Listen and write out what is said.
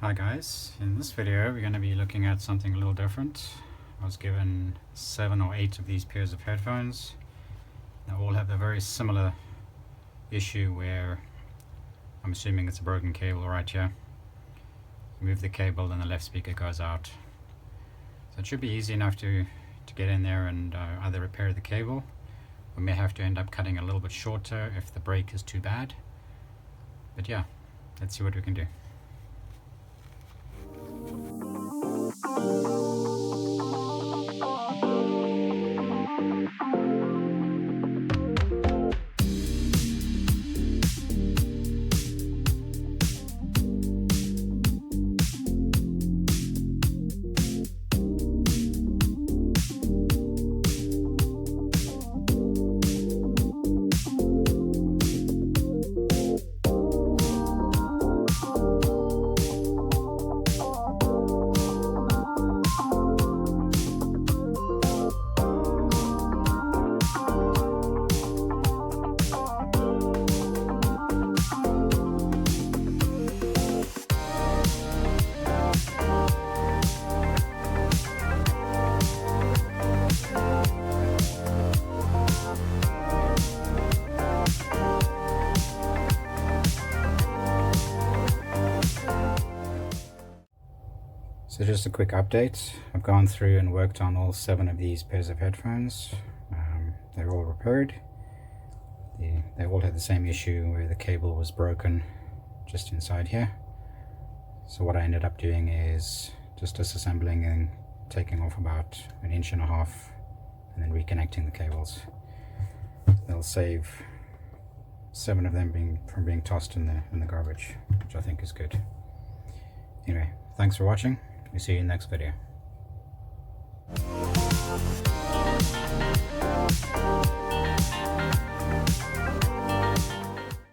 Hi guys, in this video we're going to be looking at something a little different. I was given 7 or 8 of these pairs of headphones. They all have a very similar issue where I'm assuming it's a broken cable right here. Move the cable and the left speaker goes out. So it should be easy enough to get in there and either repair the cable. We may have to end up cutting a little bit shorter if the break is too bad. But yeah, let's see what we can do. So just a quick update. I've gone through and worked on all 7 of these pairs of headphones. They're all repaired. They all had the same issue where the cable was broken just inside here. So what I ended up doing is just disassembling and taking off about 1.5 inches and then reconnecting the cables. They'll save 7 of them from being tossed in the garbage, which I think is good. Anyway, thanks for watching. We'll see you in the next video.